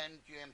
MQM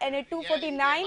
NA 249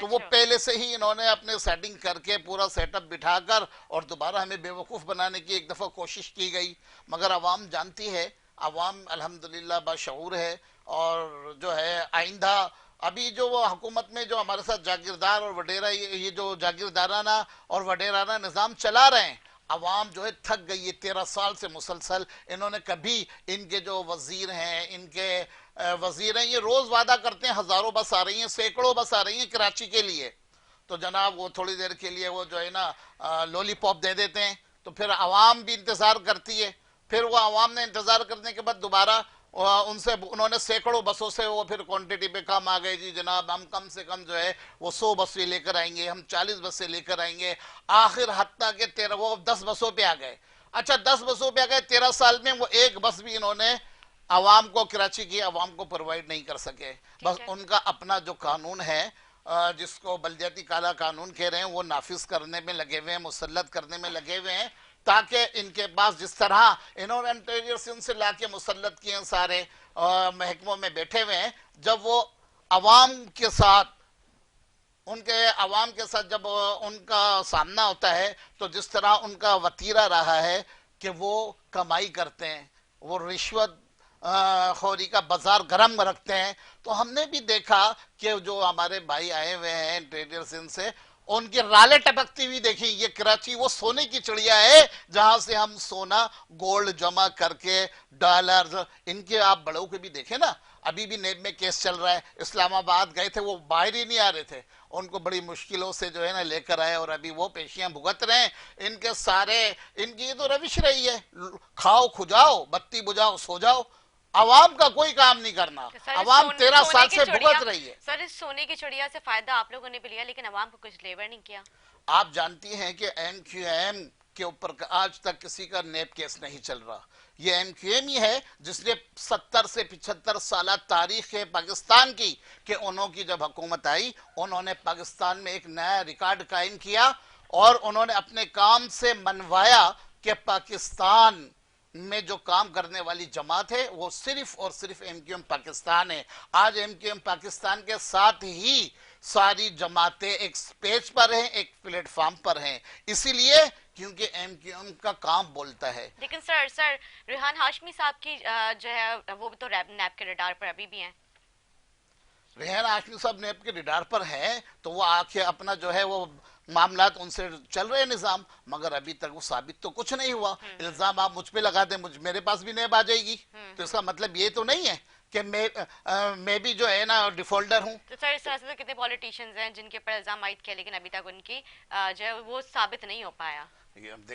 تو وہ اچھا۔ پہلے سے ہی انہوں نے اپنے سیٹنگ کر کے پورا سیٹ اپ بٹھا کر اور دوبارہ ہمیں بیوقوف بنانے کی ایک دفعہ کوشش کی گئی، مگر عوام جانتی ہے، عوام الحمدللہ باشعور ہے، اور جو ہے آئندہ ابھی جو وہ حکومت میں جو ہمارے ساتھ جاگیردار اور وڈیرا یہ جو جاگیردارانہ اور وڈیرانہ نظام چلا رہے ہیں، عوام جو ہے تھک گئی ہے 13 سال سے مسلسل. انہوں نے کبھی ان کے جو وزیر ہیں، ان کے وزیر ہیں، یہ روز وعدہ کرتے ہیں ہزاروں بس آ رہی ہیں، سینکڑوں بس آ رہی ہیں کراچی کے لیے، تو جناب وہ تھوڑی دیر کے لیے وہ جو ہے نا لولی پاپ دے دیتے ہیں، تو پھر عوام بھی انتظار کرتی ہے، پھر وہ عوام نے انتظار کرنے کے بعد دوبارہ ان سے انہوں نے سینکڑوں بسوں سے وہ پھر کوانٹٹی پہ کام آ گئے، جی جناب ہم کم سے کم جو ہے وہ 100 بسیں لے کر آئیں گے، ہم 40 بسیں لے کر آئیں گے، آخر حتیٰ کہ 13 وہ 10 بسوں پہ آ گئے. اچھا 10 بسوں پہ آ گئے، 13 سال میں وہ ایک بس بھی انہوں نے عوام کو، کراچی کی عوام کو پرووائڈ نہیں کر سکے. بس ان کا اپنا جو قانون ہے جس کو بلدیاتی کالا قانون کہہ رہے ہیں، وہ نافذ کرنے میں لگے ہوئے ہیں، مسلط کرنے میں لگے ہوئے ہیں، تاکہ ان کے پاس جس طرح انہوں نے انٹیریئر سے ان سے لا کے مسلط کیے ہیں، سارے محکموں میں بیٹھے ہوئے ہیں، جب وہ عوام کے ساتھ عوام کے ساتھ جب ان کا سامنا ہوتا ہے تو جس طرح ان کا وتیرہ رہا ہے کہ وہ کمائی کرتے ہیں، وہ رشوت خوری کا بازار گرم رکھتے ہیں، تو ہم نے بھی دیکھا کہ جو ہمارے بھائی آئے ہوئے ہیں ٹریڈر سندھ سے، ان کی رالے ٹپکتی ہوئی دیکھیں. یہ کراچی وہ سونے کی چڑیا ہے جہاں سے ہم سونا گولڈ جمع کر کے ڈالر، ان کے آپ بڑوں کے بھی دیکھیں نا، ابھی بھی نیب میں کیس چل رہا ہے، اسلام آباد گئے تھے وہ باہر ہی نہیں آ رہے تھے، ان کو بڑی مشکلوں سے جو ہے نا لے کر آئے، اور ابھی وہ پیشیاں بھگت رہے ہیں. ان کے سارے ان کی تو روش رہی ہے، کھاؤ کھجاؤ بتی بجاؤ سو جاؤ، عوام کا کوئی کام نہیں کرنا. عوام 13 سال سے بھگت رہی ہے. سر اس سونے کی چڑیا سے فائدہ آپ لوگوں نے بھی لیا لیکن عوام کو کچھ ڈیلیور نہیں کیا. آپ جانتی ہیں کہ ایم کیو ایم کے اوپر آج تک کسی کا نیب کیس نہیں چل رہا. یہ ایم کیو ایم ہی ہے جس نے 70 سے 75 سالہ تاریخ ہے پاکستان کی، کہ انہوں کی جب حکومت آئی انہوں نے پاکستان میں ایک نیا ریکارڈ قائم کیا، اور انہوں نے اپنے کام سے منوایا کہ پاکستان میں جو کام کرنے والی جماعت ہے وہ صرف اور صرف ایم کیو ایم پاکستان ہے. آج ایم کیو ایم پاکستان کے ساتھ ہی ساری جماعتیں ایک پیج پر ہیں، ایک پلیٹ فارم پر ہیں، اسی لیے کیونکہ ایم کیو ایم کا کام بولتا ہے. لیکن سر ریحان ہاشمی صاحب کی جو ہے وہ تو نیب کے ریڈار پر ابھی بھی ہیں. ریحان ہاشمی صاحب نیب کے ریڈار پر ہیں تو وہ آ کے اپنا جو ہے وہ معاملات ان سے چل رہے نظام، مگر ابھی تک وہ ثابت تو کچھ نہیں ہوا. الزام آپ مجھ پہ لگا دیں، میرے پاس بھی نیب آ جائے گی، تو اس کا مطلب یہ تو نہیں ہے کہ میں بھی جو ہے نا ڈیفالٹر ہوں. تو سر اس طرح سے کتنے پولیٹیشنز ہیں جن کے پر الزام عائد کیا لیکن ابھی تک ان کی جو ہے وہ ثابت نہیں ہو پایا. آپ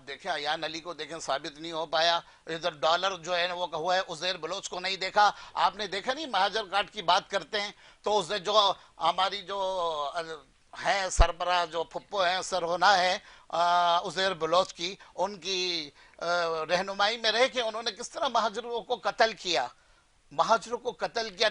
دیکھیں ایان علی کو دیکھیں، ثابت نہیں ہو پایا. ادھر ڈالر جو ہے وہ ہوا ہے، عزیر بلوچ کو نہیں دیکھا. آپ نے دیکھا نہیں، مہاجر کارڈ کی بات کرتے ہیں تو اس جو ہماری جو ہے سربراہ جو پھپھو ہیں سرہنا ہے عزیر بلوچ کی، ان کی رہنمائی میں رہ کے انہوں نے کس طرح مہاجروں کو قتل کیا،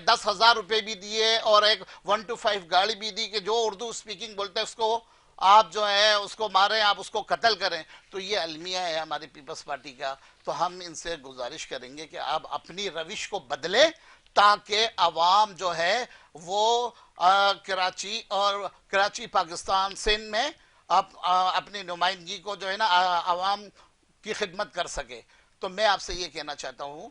10,000 روپے بھی دیے اور ایک 125 گاڑی بھی دی کہ جو اردو سپیکنگ بولتے ہیں اس کو آپ جو ہے اس کو ماریں، آپ اس کو قتل کریں. تو یہ المیہ ہے ہماری پیپلز پارٹی کا. تو ہم ان سے گزارش کریں گے کہ آپ اپنی روش کو بدلیں تاکہ عوام جو ہے وہ کراچی پاکستان سندھ میں اپنی نمائندگی کو جو ہے نا عوام کی خدمت کر سکے. تو میں آپ سے یہ کہنا چاہتا ہوں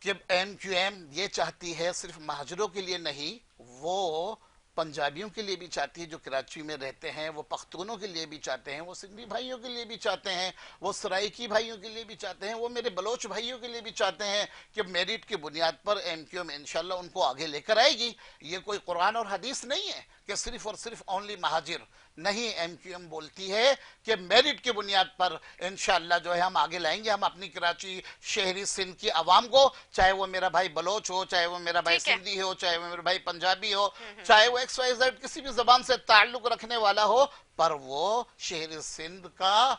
کہ ایم کیو ایم یہ چاہتی ہے صرف مہاجروں کے لیے نہیں، وہ پنجابیوں کے لیے بھی چاہتی ہے جو کراچی میں رہتے ہیں، وہ پختونوں کے لیے بھی چاہتے ہیں، وہ سندھی بھائیوں کے لیے بھی چاہتے ہیں، وہ سرائکی بھائیوں کے لیے بھی چاہتے ہیں، وہ میرے بلوچ بھائیوں کے لیے بھی چاہتے ہیں کہ میرٹ کی بنیاد پر ایم کیو ایم انشاءاللہ ان کو آگے لے کر آئے گی. یہ کوئی قرآن اور حدیث نہیں ہے کہ صرف اور صرف اونلی مہاجر نہیں. ایم کیو ایم بولتی ہے کہ میرٹ کی بنیاد پر انشاءاللہ جو ہے ہم آگے لائیں گے. ہم اپنی کراچی شہری سندھ کی عوام کو، چاہے وہ میرا بھائی بلوچ ہو، چاہے وہ میرا بھائی سندھی ہو، چاہے وہ میرا بھائی پنجابی ہو، چاہے وہ ایکس وائی زیڈ کسی بھی زبان سے تعلق رکھنے والا ہو، پر وہ شہری سندھ کا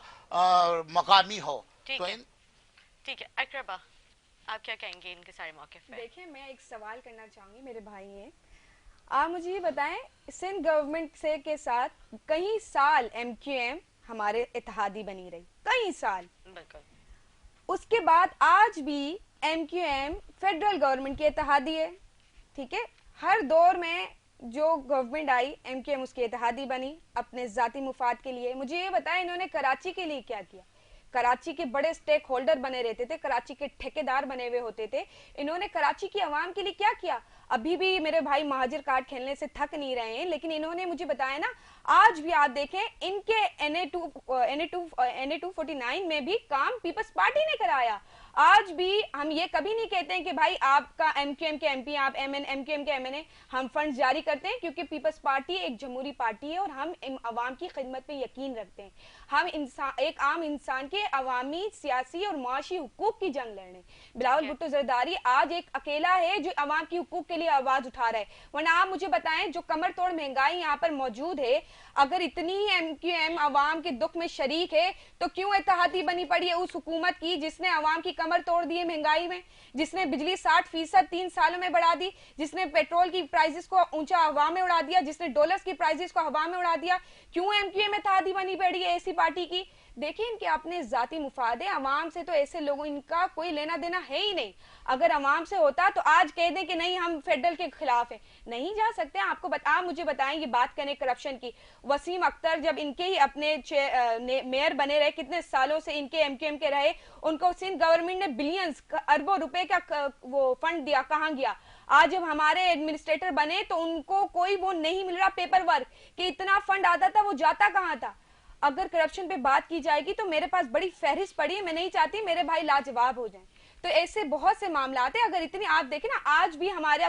مقامی ہو. ٹھیک ہے اقربا آپ کیا کہیں گے ان کے سارے موقف پہ؟ دیکھیں میں ایک سوال کرنا چاہوں گی، میرے بھائی ہیں، آپ مجھے یہ بتائیں سندھ گورنمنٹ سے کے ساتھ کئی سال ایم کیو ایم ہمارے اتحادی بنی رہی، کئی سال. بالکل. اس کے بعد آج بھی M Q M federal government کی اتحادی ہے. ٹھیک ہے، ہر دور میں جو گورنمنٹ آئی MQM اس کی اتحادی بنی اپنے ذاتی مفاد کے لیے. مجھے یہ بتائیں انہوں نے کراچی کے لیے کیا کیا؟ کراچی کے بڑے سٹیک ہولڈر بنے رہتے تھے, کراچی کے ٹھیکیدار بنے ہوئے ہوتے تھے, انہوں نے کراچی کی عوام کے لیے کیا کیا؟ ابھی بھی میرے بھائی مہاجر کارڈ کھیلنے سے تھک نہیں رہے ہیں, لیکن انہوں نے مجھے بتایا نا آج بھی آپ دیکھیں ان کے NA249 میں بھی کام پیپلز پارٹی نے کرایا. آج بھی ہم یہ کبھی نہیں کہتے ہیں کہ بھائی آپ کا MQM کے MP, آپ MQM کے MNA, ہم فنڈ جاری کرتے ہیں کیونکہ پیپلز پارٹی ایک جمہوری پارٹی ہے اور ہم عوام کی خدمت پہ یقین رکھتے ہیں. ہم ایک عام انسان کے عوامی, سیاسی اور معاشی حقوق کی جنگ لڑ رہے ہیں. بلاول بھٹو زرداری آج ایک اکیلا ہے جو عوام کی حقوق کے لیے آواز اٹھا رہا ہے, ورنہ آپ مجھے بتائیں جو کمر توڑ مہنگائی یہاں پر موجود ہے, اگر اتنی MQM عوام کے دکھ میں شریک ہے تو کیوں اتحادی بنی پڑی ہے اس حکومت کی جس نے عوام کی کمر توڑ دی ہے مہنگائی میں, جس نے بجلی 60% 3 سالوں میں بڑھا دی, جس نے پیٹرول کی پرائزز کو اونچا ہوا میں اڑا دیا, جس نے ڈالرز کی پرائزز کو ہوا میں اڑا دیا. کیوں MQM اتحادی بنی پڑی ہے ایسی پارٹی کی؟ دیکھیں ان کے اپنے ذاتی مفاد ہے, عوام سے تو ایسے لوگوں ان کا کوئی لینا دینا ہے ہی نہیں. اگر عوام سے ہوتا تو آج کہہ دیں کہ نہیں ہم فیڈرل کے خلاف ہیں, نہیں جا سکتے. آپ مجھے بتائیں یہ بات کریں کرپشن کی, وسیم اختر جب ان کے ہی اپنے میئر بنے رہے, کتنے سالوں سے ان کے MQM کے رہے, ان کو سندھ گورنمنٹ نے بلینز اربوں روپے کا وہ فنڈ دیا, کہاں گیا؟ آج جب ہمارے ایڈمنسٹریٹر بنے تو ان کو کوئی وہ نہیں مل رہا پیپر ورک کہ اتنا فنڈ آتا تھا وہ جاتا کہاں تھا. اگر کرپشن پہ بات کی جائے گی تو میرے پاس بڑی فہرست پڑی ہے, میں نہیں چاہتی میرے بھائی لاجواب ہو جائیں. تو ایسے بہت سے معاملات ہیں. اگر اتنی آپ دیکھیں نا آج بھی ہمارا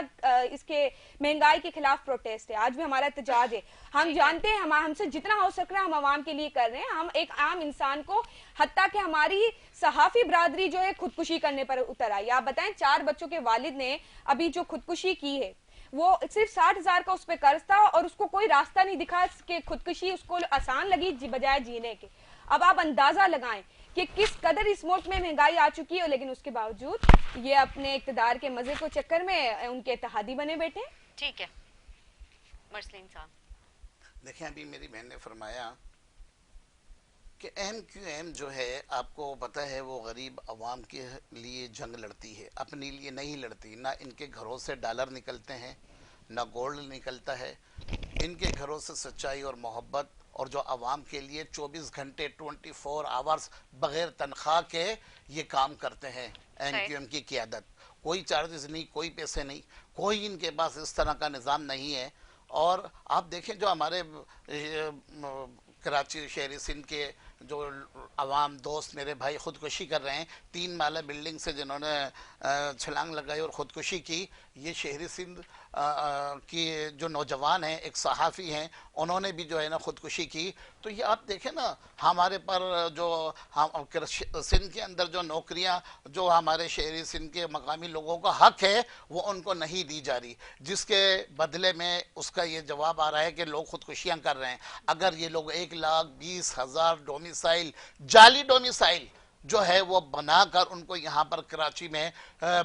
اس کے مہنگائی کے خلاف پروٹیسٹ ہے, آج بھی ہمارا احتجاج ہے. ہم جانتے ہیں ہم سے جتنا ہو سک رہا ہے ہم عوام کے لیے کر رہے ہیں. ہم ایک عام انسان کو, حتیٰ کہ ہماری صحافی برادری جو ہے خودکشی کرنے پر اتر آئی. آپ بتائیں 4 بچوں کے والد نے ابھی جو خودکشی کی ہے وہ صرف 60,000 کا اس پہ قرض تھا اور اس کو کوئی راستہ نہیں دکھا کہ خودکشی اس کو آسان لگی بجائے جینے کے. اب آپ اندازہ لگائیں کہ کس قدر اس ملک میں مہنگائی آ چکی ہے, لیکن اس کے باوجود یہ اپنے اقتدار کے مزے کو چکر میں ان کے اتحادی بنے بیٹھے. ٹھیک ہے مرسلین صاحب. دیکھیں ابھی میری بہن نے فرمایا کہ MQM جو ہے آپ کو پتہ ہے وہ غریب عوام کے لیے جنگ لڑتی ہے, اپنے لیے نہیں لڑتی. نہ ان کے گھروں سے ڈالر نکلتے ہیں, نہ گولڈ نکلتا ہے. ان کے گھروں سے سچائی اور محبت اور جو عوام کے لیے 24 گھنٹے 24 آورز بغیر تنخواہ کے یہ کام کرتے ہیں. MQM کی قیادت, کوئی چارجز نہیں, کوئی پیسے نہیں, کوئی ان کے پاس اس طرح کا نظام نہیں ہے. اور آپ دیکھیں جو ہمارے کراچی شہری سندھ کے جو عوام دوست میرے بھائی خودکشی کر رہے ہیں 3 مالہ بلڈنگ سے جنہوں نے چھلانگ لگائی اور خودکشی کی, یہ شہری سندھ کی جو نوجوان ہیں, ایک صحافی ہیں, انہوں نے بھی جو ہے نا خودکشی کی. تو یہ آپ دیکھیں نا ہمارے پر جو سندھ کے اندر جو نوکریاں جو ہمارے شہری سندھ کے مقامی لوگوں کا حق ہے وہ ان کو نہیں دی جا رہی, جس کے بدلے میں اس کا یہ جواب آ رہا ہے کہ لوگ خودکشیاں کر رہے ہیں. اگر یہ لوگ 1,20,000 ڈومیسائل, جعلی ڈومیسائل جو ہے وہ بنا کر ان کو یہاں پر کراچی میں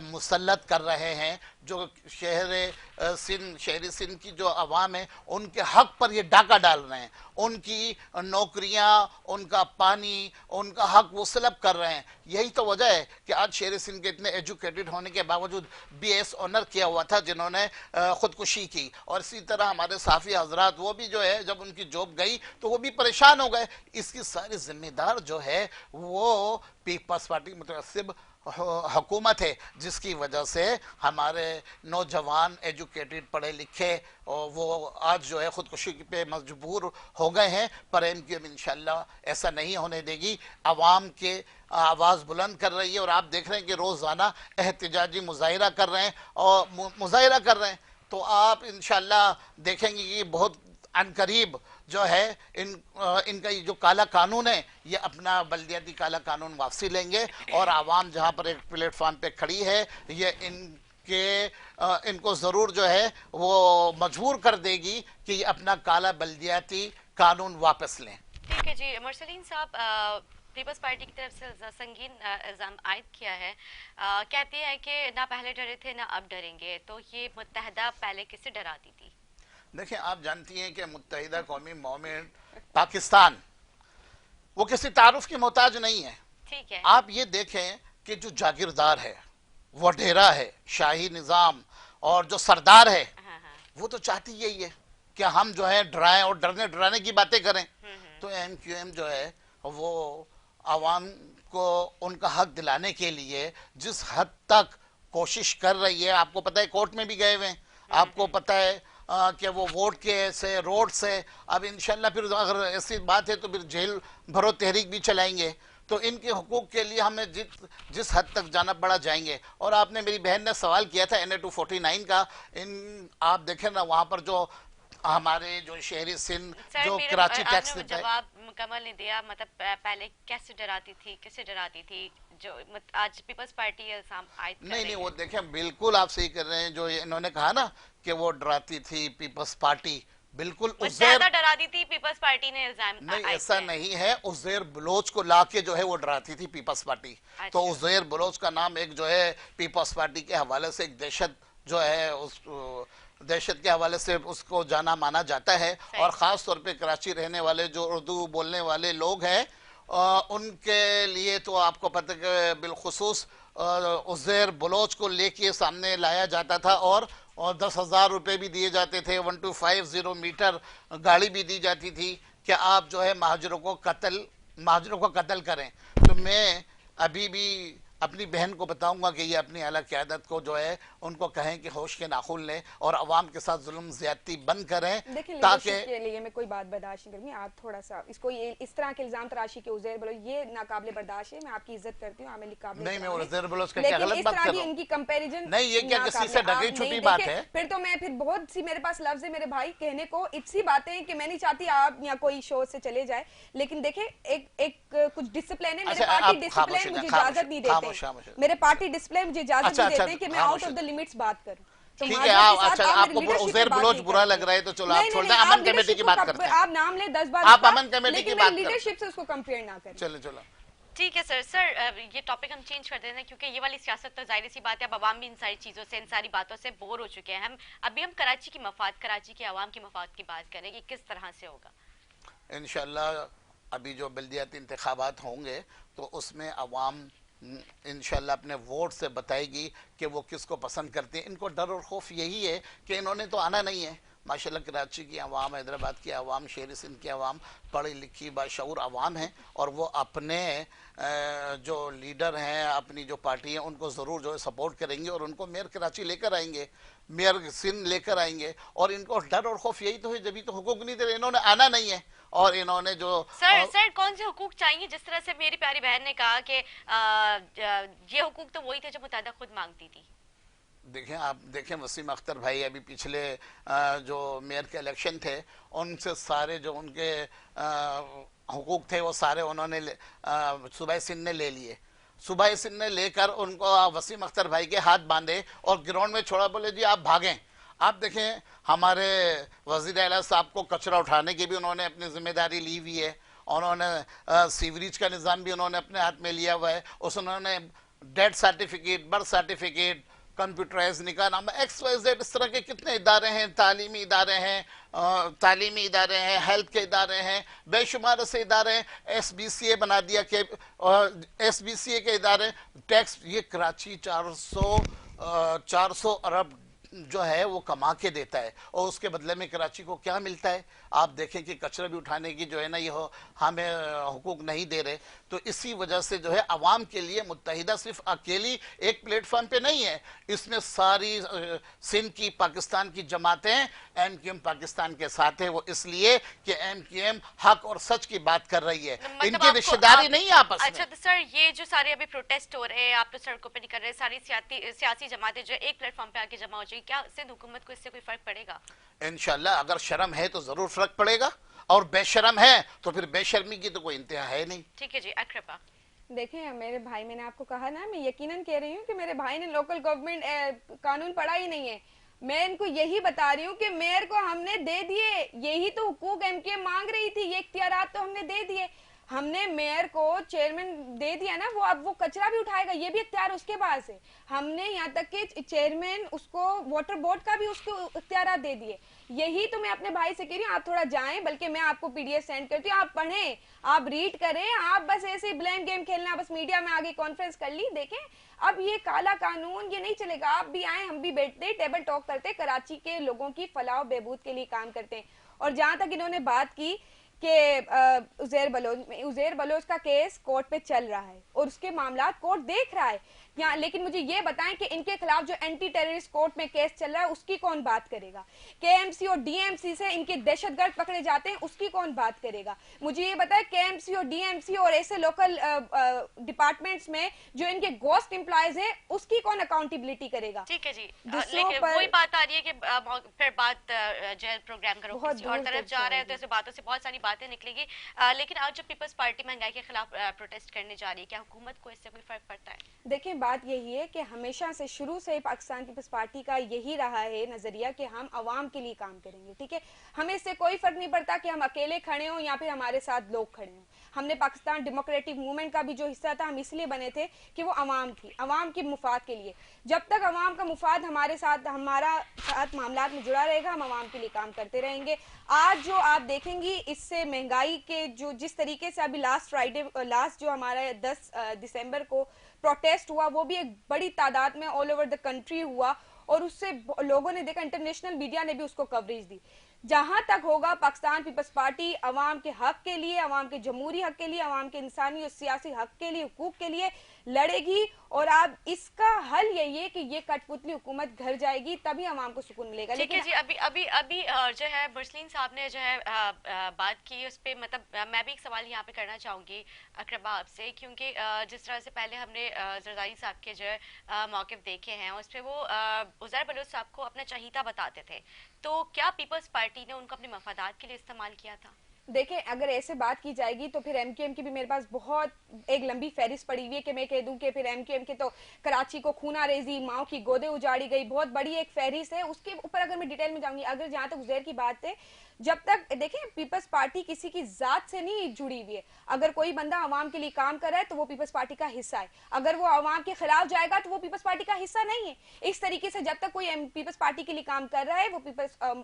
مسلط کر رہے ہیں, جو شہری سندھ کی جو عوام ہے ان کے حق پر یہ ڈاکہ ڈال رہے ہیں, ان کی نوکریاں, ان کا پانی, ان کا حق وہ سلب کر رہے ہیں. یہی تو وجہ ہے کہ آج شہری سندھ کے اتنے ایجوکیٹڈ ہونے کے باوجود BS آنر کیا ہوا تھا جنہوں نے خودکشی کی. اور اسی طرح ہمارے صحافی حضرات وہ بھی جو ہے جب ان کی جاب گئی تو وہ بھی پریشان ہو گئے. اس کی ساری ذمہ دار جو ہے وہ پیپلز پارٹی متعصب حکومت ہے, جس کی وجہ سے ہمارے نوجوان ایجوکیٹڈ پڑھے لکھے وہ آج جو ہے خودکشی پہ مجبور ہو گئے ہیں. پر MQM انشاءاللہ ایسا نہیں ہونے دے گی. عوام کے آواز بلند کر رہی ہے اور آپ دیکھ رہے ہیں کہ روزانہ احتجاجی مظاہرہ کر رہے ہیں تو آپ انشاءاللہ دیکھیں گے کہ بہت عنقریب جو ہے ان کا یہ جو کالا قانون ہے یہ اپنا بلدیاتی کالا قانون واپسی لیں گے, اور عوام جہاں پر ایک پلیٹ فارم پہ کھڑی ہے یہ ان کو ضرور جو ہے وہ مجبور کر دے گی کہ یہ اپنا کالا بلدیاتی قانون واپس لیں. ٹھیک ہے جی مرسلین صاحب, پیپلز پارٹی کی طرف سے سنگین الزام عائد کیا ہے, کہتے ہیں کہ نہ پہلے ڈرے تھے نہ اب ڈریں گے, تو یہ متحدہ پہلے کس سے ڈراتی تھی؟ دیکھیں آپ جانتی ہیں کہ متحدہ قومی موومنٹ پاکستان وہ کسی تعارف کی محتاج نہیں ہے. ٹھیک ہے. آپ یہ دیکھیں کہ جو جاگیردار ہے, وڈیرا ہے, شاہی نظام اور جو سردار ہے, وہ تو چاہتی یہی ہے کہ ہم جو ہے ڈرائیں اور ڈرانے کی باتیں کریں. تو ایم کیو ایم جو ہے وہ عوام کو ان کا حق دلانے کے لیے جس حد تک کوشش کر رہی ہے, آپ کو پتہ ہے کورٹ میں بھی گئے ہوئے ہیں, آپ کو پتہ ہے کہ وہ ووٹ کے سے روڈ سے, اب انشاءاللہ پھر اگر ایسی بات ہے تو پھر جیل بھرو تحریک بھی چلائیں گے. تو ان کے حقوق کے لیے ہمیں جس حد تک جانا پڑا جائیں گے. اور آپ نے, میری بہن نے سوال کیا تھا NA 249 کا, آپ دیکھیں نا وہاں پر جو ہمارے جو شہری سندھ جو کراچی ٹیکس دیتا ہے. جواب مکمل نہیں دیا, مطلب پہلے کیسے ڈراتی تھی, کسے ڈراتی تھی, جو آج پیپلز پارٹی الزام عائد کر رہی ہے. نہیں وہ دیکھیں بالکل آپ صحیح کر رہے ہیں, جو انہوں نے کہا نا کہ وہ ڈراتی تھی پیپلز پارٹی, بالکل زیادہ ڈراتی تھی پیپلز پارٹی نے الزام. نہیں ایسا نہیں ہے, عزیر بلوچ کو لا کے جو ہے وہ ڈراتی تھی پیپلز پارٹی. تو عزیر بلوچ کا نام ایک جو ہے پیپلز پارٹی کے حوالے سے ایک دہشت جو ہے اس دہشت کے حوالے سے اس کو جانا مانا جاتا ہے. اور خاص طور پہ کراچی رہنے والے جو اردو بولنے والے لوگ ہیں ان کے لیے تو آپ کو پتہ کہ بالخصوص عزیر بلوچ کو لے کے سامنے لایا جاتا تھا, اور 10,000 روپے بھی دیے جاتے تھے, 1250 میٹر گاڑی بھی دی جاتی تھی کہ آپ جو ہے مہاجروں کو قتل کریں. تو میں ابھی بھی اپنی بہن کو بتاؤں گا کہ یہ اپنی اعلیٰ قیادت کو جو ہے ان کو کہیں کہ ہوش کے ناخن لیں اور عوام کے ساتھ ظلم زیادتی بند کریں. تاکہ کے لیے میں کوئی بات برداشت نہیں کروں گی, آپ تھوڑا سا اس کو اس طرح کے الزام تراشی کے عزیر بلوچ یہ ناقابل برداشت ہے. میں آپ کی عزت کرتی ہوں, عامل قابل نہیں, میں عزیر بلوچ کا کیا غلط بات کر رہا ہوں, ان کی کمپیریزن نہیں یہ کیا کسی سے ڈگی چھپی بات ہے. پھر تو میں پھر بہت سی میرے پاس لفظ ہے میرے بھائی کہنے کو, اتنی باتیں کہ میں نہیں چاہتی آپ یا کوئی شو سے چلے جائے, لیکن دیکھیں ایک کچھ ڈسپلن ہے, میرے پارٹی ڈسپلن مجھے اجازت نہیں دیتے, میرے پارٹی ڈسپلے مجھے اجازت نہیں دیتے کہ میں آؤٹ آف دی لیمٹس بات کروں. ٹھیک ہے, آپ کو عزیر بلوچ برا لگ رہا ہے تو چلو آپ چھوڑ دیں, امن کمیٹی کی بات کرتے ہیں. آپ نام لیں 10 بار, آپ امن کمیٹی کی بات کریں, لیڈرشپ سے اس کو کمپیئر نہ کریں. چلو ٹھیک ہے سر, یہ ٹاپک ہم چینج کر دیتے ہیں کیونکہ یہ والی سیاست تو ظاہر سی بات ہے, اب عوام بھی ان ساری چیزوں سے, ان ساری باتوں سے بور ہو چکے ہیں. ابھی ہم کراچی کی مفاد, کراچی کے عوام کی مفاد کی بات کریں کہ کس طرح سے ہوگا. انشاءاللہ ابھی جو بلدیاتی انتخابات ہوں گے تو اس میں عوام انشاءاللہ اپنے ووٹ سے بتائے گی کہ وہ کس کو پسند کرتے ہیں. ان کو ڈر اور خوف یہی ہے کہ انہوں نے تو آنا نہیں ہے. ماشاءاللہ کراچی کی عوام, حیدرآباد کی عوام, شہری سندھ کی عوام پڑھی لکھی باشعور عوام ہیں, اور وہ اپنے جو لیڈر ہیں, اپنی جو پارٹی ہیں, ان کو ضرور جو ہے سپورٹ کریں گے, اور ان کو میئر کراچی لے کر آئیں گے, میئر سندھ لے کر آئیں گے. اور ان کو ڈر اور خوف یہی تو ہے, جبھی تو حقوق نہیں دے رہے, انہوں نے آنا نہیں ہے. اور انہوں نے جو سر کون سے حقوق چاہیے, جس طرح سے میری پیاری بہن نے کہا کہ یہ حقوق تو وہی تھے جو متحدہ خود مانگتی تھی. دیکھیں, آپ دیکھیں وسیم اختر بھائی ابھی پچھلے جو میئر کے الیکشن تھے ان سے سارے جو ان کے حقوق تھے وہ سارے انہوں نے صوبہ سندھ نے لے لیے. صوبہ سندھ نے لے کر ان کو وسیم اختر بھائی کے ہاتھ باندھے اور گراؤنڈ میں چھوڑا, بولے جی آپ بھاگیں. آپ دیکھیں ہمارے وزیر اعلیٰ صاحب کو کچرا اٹھانے کی بھی انہوں نے اپنی ذمہ داری لی ہوئی ہے, انہوں نے سیوریج کا نظام بھی انہوں نے اپنے ہاتھ میں لیا ہوا ہے. انہوں نے death certificate, birth certificate, computerize نکاح نامہ, XYZ اس طرح کے کتنے ادارے ہیں, تعلیمی ادارے ہیں, ہیلتھ کے ادارے ہیں, بے شمار ایسے ادارے ہیں. SBCA بنا دیا کہ SBCA کے ادارے, ٹیکس, یہ کراچی 400 ارب جو ہے وہ کما کے دیتا ہے, اور اس کے بدلے میں کراچی کو کیا ملتا ہے. آپ دیکھیں کہ کچرے بھی اٹھانے کی جو ہے نا یہ ہمیں حقوق نہیں دے رہے. تو اسی وجہ سے جو ہے عوام کے لیے متحدہ صرف اکیلی ایک پلیٹ فارم پہ نہیں ہے, اس میں ساری سندھ کی, پاکستان کی جماعتیں MQM پاکستان کے ساتھ ہے. وہ اس لیے کہ MQM حق اور سچ کی بات کر رہی ہے, ان کی رشتہ داری نہیں ہے آپس میں. اچھا تو سر یہ جو سارے ابھی پروٹیسٹ ہو رہے ہیں, آپ تو سڑکوں پہ نہیں کر رہے, ساری سیاسی جماعتیں جو ایک پلیٹ فارم پہ آ کے جمع ہو جائیں, کیا سندھ حکومت کو اس سے کوئی فرق پڑے گا؟ انشاءاللہ اگر شرم ہے تو ضرور فرق پڑے گا, اور بے شرم ہے تو پھر بے شرمی کی تو کوئی انتہا ہے نہیں. ٹھیک ہے جی. اکرپا دیکھیں میرے بھائی, میں نے آپ کو کہا نا, میں یقیناً کہہ رہی ہوں کہ میرے بھائی نے لوکل گورنمنٹ قانون پڑھا ہی نہیں ہے. میں ان کو یہی بتا رہی ہوں کہ میئر کو ہم نے دے دیے, یہی تو حقوق MQM مانگ رہی تھی, یہ اختیارات تو ہم نے دے دیے. ہم نے میئر کو چیئرمین دے دیا نا, وہ کچرا بھی اٹھائے گا, یہ بھی اختیار اس کے پاس ہے. ہم نے یہاں تک کہ چیئرمین اس کو واٹر بورڈ کا بھی اس کو اختیارات دے دیے. یہی تو میں اپنے بھائی سے کہہ رہی ہوں, آپ تھوڑا جائیں, بلکہ میں آپ کو پی ڈی ایف سینڈ کرتی ہوں, آپ پڑھیں, آپ ریڈ کریں. آپ بس ایسے بلیم گیم کھیلنا, بس میڈیا میں آگے کانفرنس کر لی. دیکھیں اب یہ کالا قانون یہ نہیں چلے گا. آپ بھی آئیں, ہم بھی بیٹھتے, ٹیبل ٹاک کرتے, کراچی کے لوگوں کی فلاح و بہبود کے لیے کام کرتے ہیں. اور جہاں تک انہوں نے بات کی کہ عزیر بلوچ کا کیس کورٹ پہ چل رہا ہے اور اس کے معاملات کورٹ دیکھ رہا ہے یہاں, لیکن مجھے یہ بتائیں کہ ان کے خلاف جو اینٹی ٹیررسٹ کورٹ میں کیس چل رہا ہے اس کی کون بات کرے گا؟ کے ایم سی اور ڈی ایم سی سے ان کے دہشت گرد پکڑے جاتے ہیں, اس کی کون بات کرے گا؟ مجھے یہ بتائیں کے ایم سی اور ڈی ایم سی اور ایسے لوکل ڈپارٹمنٹس میں جو ان کے گوسٹ امپلائیز ہیں اس کی کون اکاؤنٹیبلٹی کرے گا؟ ٹھیک ہے جی, دوسروں لیکن پر وہی بات آ رہی ہے کہ پھر بات جو ہے پروگرام کرو بہت کسی اور دور طرف تک جا رہے جائے ہیں تو گی. ایسے باتوں سے بہت ساری باتیں نکلیں گی. لیکن آج جب پیپلز پارٹی مہنگائی کے خلاف پروٹیسٹ کرنے جا رہی ہے, کیا حکومت کو اس سے کوئی فرق پڑتا ہے؟ دیکھیں بات یہی ہے کہ ہمیشہ سے شروع سے پاکستان پیپلز پارٹی کا یہی رہا ہے نظریہ کہ ہم عوام کے لیے کام کریں گے. ٹھیک ہے, ہمیں اس سے کوئی فرق نہیں پڑتا کہ ہم اکیلے کھڑے ہوں یا پھر ہمارے ساتھ لوگ کھڑے ہوں. ہم نے پاکستان ڈیموکریٹک موومنٹ کا بھی جو حصہ تھا, ہم اس لیے بنے تھے کہ وہ عوام تھی, عوام کے مفاد کے لیے. جب تک عوام کا مفاد ہمارے ساتھ, ہمارا ساتھ معاملات میں جڑا رہے گا, ہم عوام کے لیے کام کرتے رہیں گے. آج جو آپ دیکھیں گی اس سے مہنگائی کے جو جس طریقے سے ابھی لاسٹ جو ہمارا 10 دسمبر کو پروٹیسٹ ہوا, وہ بھی ایک بڑی تعداد میں آل اوور دا کنٹری ہوا, اور اس سے لوگوں نے دیکھا, انٹرنیشنل میڈیا نے بھی اس کو کوریج دی. جہاں تک ہوگا پاکستان پیپلز پارٹی عوام کے حق کے لیے, عوام کے جمہوری حق کے لیے, عوام کے انسانی اور سیاسی حق کے لیے, حقوق کے لیے لڑے گی. اور اب اس کا حل یہی ہے کہ یہ کٹ پتلی حکومت گھر جائے گی, تبھی عوام کو سکون ملے گا. ٹھیک ہے لیکن جی, ابھی جو ہے برسلین صاحب نے جو ہے بات کی اس پہ, مطلب میں بھی ایک سوال یہاں پہ کرنا چاہوں گی اقربا آپ سے, کیونکہ جس طرح سے پہلے ہم نے زرداری صاحب کے جو ہے موقف دیکھے ہیں, اس پہ وہ عزیر بلوچ صاحب کو اپنا چہیتا بتاتے تھے, تو کیا پیپلز پارٹی نے ان کو اپنے مفادات کے لیے استعمال کیا تھا؟ دیکھیں اگر ایسے بات کی جائے گی تو پھر ایم کیو ایم کی بھی میرے پاس بہت ایک لمبی فہرست پڑی ہوئی ہے کہ میں کہہ دوں کہ پھر ایم کیو ایم کے تو کراچی کو خونہ ریزی, ماؤں کی گودیں اجاڑی گئی, بہت بڑی ایک فہرست ہے. اس کے اوپر اگر میں ڈیٹیل میں جاؤں گی, اگر جہاں تک عزیر کی بات ہے, جب تک دیکھیں پیپلز پارٹی کسی کی ذات سے نہیں جڑی ہوئی ہے. اگر کوئی بندہ عوام کے لیے کام کر رہا ہے تو وہ پیپلز پارٹی کا حصہ ہے, اگر وہ عوام کے خلاف جائے گا تو وہ پیپلز پارٹی کا حصہ نہیں ہے. اس طریقے سے جب تک کوئی پیپلز پارٹی کے لیے کام کر رہا ہے, وہ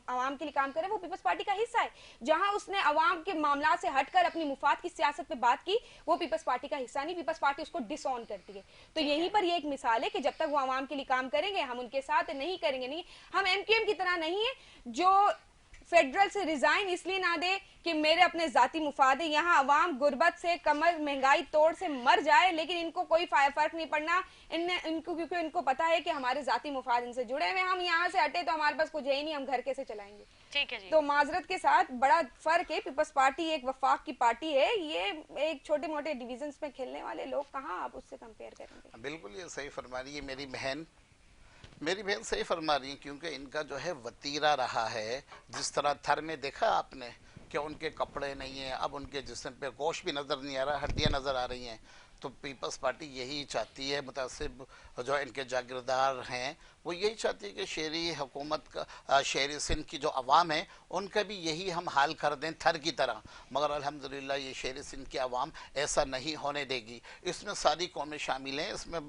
عوام کے لیے کام کر رہا ہے, وہ پیپلز پارٹی کا حصہ ہے. جہاں اس نے عوام کے معاملات سے ہٹ کر اپنی مفاد کی سیاست پہ بات کی, وہ پیپلز پارٹی کا حصہ نہیں, پیپلز پارٹی اس کو ڈس آن کرتی ہے. تو یہیں پر یہ ایک مثال ہے کہ جب تک وہ عوام کے لیے کام کریں گے ہم ان کے ساتھ نہیں کریں گے. نہیں, ہم ایم کیو ایم کی طرح نہیں ہے جو فیڈرل سے ریزائن اس لیے نہ دے کہ میرے اپنے ذاتی مفاد ہے. یہاں عوام غربت سے, کمر مہنگائی توڑ سے مر جائے, لیکن ان کو کوئی فرق نہیں پڑنا کیونکہ ان کو پتا ہے کہ ہمارے ذاتی مفاد ان سے جڑے ہوئے. ہم یہاں سے ہٹے تو ہمارے پاس کچھ ہے ہی نہیں, ہم گھر کیسے چلائیں گے؟ ٹھیک ہے جی, تو معذرت کے ساتھ بڑا فرق ہے. پیپلز پارٹی ایک وفاق کی پارٹی ہے, یہ ایک چھوٹے موٹے ڈویژنز میں کھیلنے والے لوگ کہاں آپ اس سے کمپیئر کریں گے؟ بالکل یہ صحیح فرما رہی ہے میری بہن صحیح فرما رہی ہیں, کیونکہ ان کا جو ہے وتیرہ رہا ہے. جس طرح تھر میں دیکھا آپ نے کہ ان کے کپڑے نہیں ہیں, اب ان کے جسم پہ گوشت بھی نظر نہیں آ رہا, ہڈیاں نظر آ رہی ہیں. تو پیپلز پارٹی یہی چاہتی ہے, متعصب جو ان کے جاگیردار ہیں وہ یہی چاہتی ہے کہ شہری حکومت کا, شہری سندھ کی جو عوام ہے ان کا بھی یہی ہم حال کر دیں تھر کی طرح. مگر الحمدللہ یہ شہری سندھ کی عوام ایسا نہیں ہونے دے گی. اس میں ساری قومیں شامل ہیں. اس میں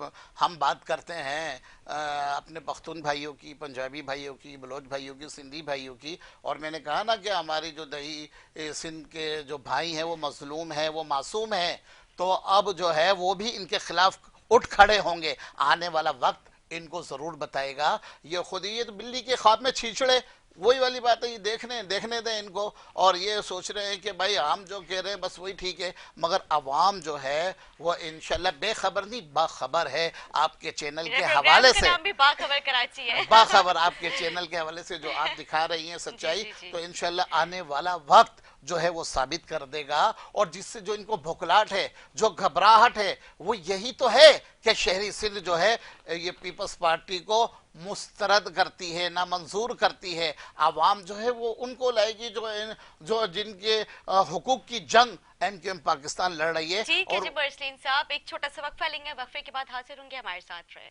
ہم بات کرتے ہیں اپنے پختون بھائیوں کی, پنجابی بھائیوں کی, بلوچ بھائیوں کی, سندھی بھائیوں کی, اور میں نے کہا نا کہ ہماری جو دہی سندھ کے جو بھائی ہیں وہ مظلوم ہیں, وہ معصوم ہیں. تو اب جو ہے وہ بھی ان کے خلاف اٹھ کھڑے ہوں گے. آنے والا وقت ان کو ضرور بتائے گا. یہ خود ہی تو بلی کے خواب میں چھیچڑے, وہی والی بات ہے. یہ دیکھنے دیں ان کو, اور یہ سوچ رہے ہیں کہ بھائی ہم جو کہہ رہے ہیں بس وہی ٹھیک ہے. مگر عوام جو ہے وہ انشاءاللہ بے خبر نہیں باخبر ہے. آپ کے چینل کے حوالے سے نام بھی باخبر کراچی ہے, باخبر آپ کے چینل کے حوالے سے جو آپ دکھا رہی ہیں سچائی, تو انشاءاللہ آنے والا وقت جو ہے وہ ثابت کر دے گا. اور جس سے جو ان کو بھکلاٹ ہے, جو گھبراہٹ ہے, وہ یہی تو ہے کہ شہری سندھ جو ہے یہ پیپلز پارٹی کو مسترد کرتی ہے, نامنظور کرتی ہے. عوام جو ہے وہ ان کو لائے گی جو جن کے حقوق کی جنگ ایم کیو ایم پاکستان لڑ رہی ہے. ٹھیک ہے جی برسلین صاحب, ایک چھوٹا سا وقفہ لیں گے, وقفے کے بعد حاضر ہوں گے, ہمارے ساتھ رہے.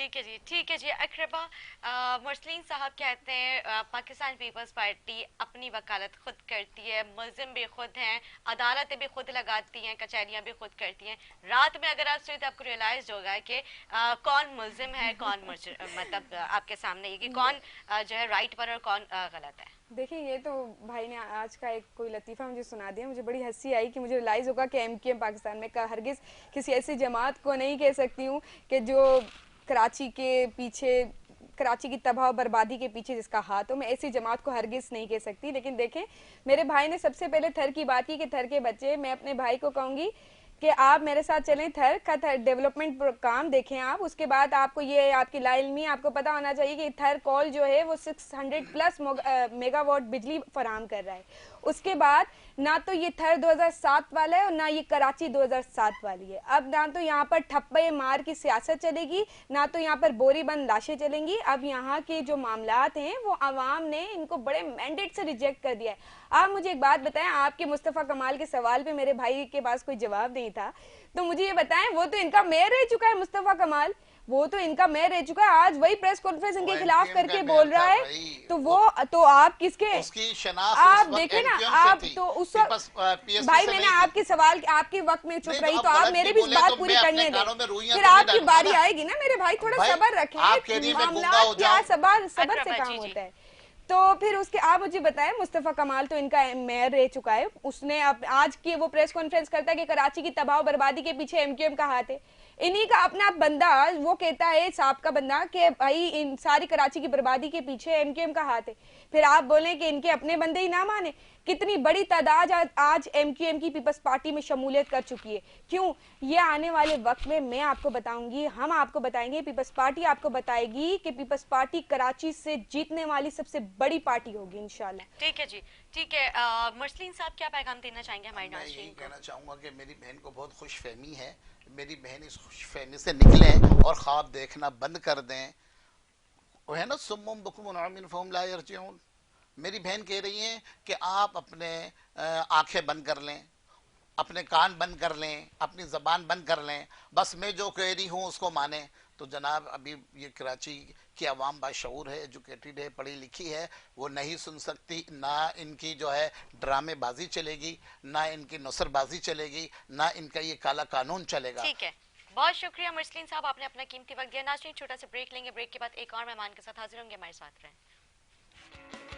ٹھیک ہے جی اقربا، مرسلین صاحب کہتے ہیں پاکستان پیپلز پارٹی اپنی وکالت خود کرتی ہے، ملزم بھی خود ہیں، عدالتیں بھی خود لگاتی ہیں، کچہریاں بھی خود کرتی ہیں. رات میں اگر آپ سوئے تو آپ کو ریئلائز ہوگا کہ کون ملزم ہے، کون مطلب آپ کے سامنے یہ کہ کون جو ہے رائٹ پر اور کون غلط ہے. دیکھیں یہ تو بھائی نے آج کا ایک کوئی لطیفہ مجھے سنا دیا، مجھے بڑی ہنسی آئی کہ مجھے ریلائز ہوگا کہ ایم کیو ایم پاکستان میں ہرگز کسی ایسی جماعت کو نہیں کہہ سکتی ہوں کہ جو کراچی کے پیچھے، کراچی کی تباہ و بربادی کے پیچھے جس کا ہاتھ ہو، میں ایسی جماعت کو ہرگز نہیں کہہ سکتی. لیکن دیکھیں میرے بھائی نے سب سے پہلے تھر کی بات کی کہ تھر کے بچے، میں اپنے بھائی کو کہوں گی کہ آپ میرے ساتھ چلیں، تھر کا ڈیولپمنٹ کام دیکھیں آپ. اس کے بعد آپ کو یہ آپ کی لا علمی آپ کو پتا ہونا چاہیے کہ تھر کول جو ہے وہ 600 پلس میگا واٹ بجلی فراہم کر رہا ہے. اس کے بعد نہ تو یہ تھر 2007 والا ہے اور نہ یہ کراچی 2007 والی ہے. اب نہ تو یہاں پر ٹھپے مار کی سیاست چلے گی، نہ تو یہاں پر بوری بند لاشیں چلیں گی. اب یہاں کے جو معاملات ہیں وہ عوام نے ان کو بڑے مینڈیٹ سے ریجیکٹ کر دیا ہے. آپ مجھے ایک بات بتائیں، آپ کے مصطفیٰ کمال کے سوال پہ میرے بھائی کے پاس کوئی جواب نہیں تھا، تو مجھے یہ بتائیں وہ تو ان کا میئر رہ چکا ہے مصطفیٰ کمال، وہ تو ان کا میئر رہ چکا ہے. آج وہی پریس کانفرنس ان کے خلاف کر کے بول رہا ہے، تو وہ تو آپ کس کے آپ دیکھیں نا. آپ تو اس وقت بھائی میں نے آپ کے سوال آپ کے وقت میں چپ رہی تو آپ میری بھی بات پوری کرنے دیں، پھر آپ کی باری آئے گی نا میرے بھائی. تھوڑا صبر رکھیں، معاملات کیا صبر سے کام ہوتا ہے. تو پھر اس کے آپ مجھے بتائیں، مصطفیٰ کمال تو ان کا میئر رہ چکا ہے، اس نے آج کی وہ پریس کانفرنس کرتا ہے کہ کراچی کی تباہ و بربادی کے پیچھے ایم کیو ایم کا ہاتھ ہے. انہی کا اپنا بندہ وہ کہتا ہے، صاحب کا بندہ، کہ بھائی ان ساری کراچی کی بربادی کے پیچھے ایم کیو ایم کا ہاتھ ہے. پھر آپ بولیں کہ ان کے اپنے بندے ہی نہ مانے. کتنی بڑی تعداد آج ایم کیو ایم کی پیپلز پارٹی میں شمولیت کر چکی ہے. کیوں؟ یہ آنے والے وقت میں آپ کو بتاؤں گی، ہم آپ کو بتائیں گے، پیپلز پارٹی آپ کو بتائے گی کہ پیپلز پارٹی کراچی سے جیتنے والی سب سے بڑی پارٹی ہوگی انشاءاللہ. ٹھیک ہے جی، ٹھیک ہے. مرسلین صاحب کیا پیغام دینا چاہیں گے ہمارے میں ناظرین یہی کو؟ کہنا چاہوں گا کہ میری بہن کو بہت خوش فہمی ہے، میری بہن اس خوش فہمی سے نکلیں اور خواب دیکھنا بند کر دیں. وہ ہے نا سمم بکم عمی فہم لا یرجعون. میری بہن کہہ رہی ہیں کہ آپ اپنے آنکھیں بند کر لیں، اپنے کان بند کر لیں، اپنی زبان بند کر لیں، بس میں جو کہہ رہی ہوں اس کو مانیں. تو جناب ابھی یہ کراچی کی عوام باشعور ہے، ایجوکیٹڈ ہے، پڑھی لکھی ہے، وہ نہیں سن سکتی. نہ ان کی جو ہے ڈرامے بازی چلے گی، نہ ان کی نثر بازی چلے گی، نہ ان کا یہ کالا قانون چلے گا. ٹھیک ہے، بہت شکریہ مرسلین صاحب، آپ نے اپنا قیمتی وقت دیا. ناظرین چھوٹا سا بریک لیں گے، بریک کے بعد ایک اور مہمان کے ساتھ حاضر ہوں گے، ہمارے ساتھ رہیں.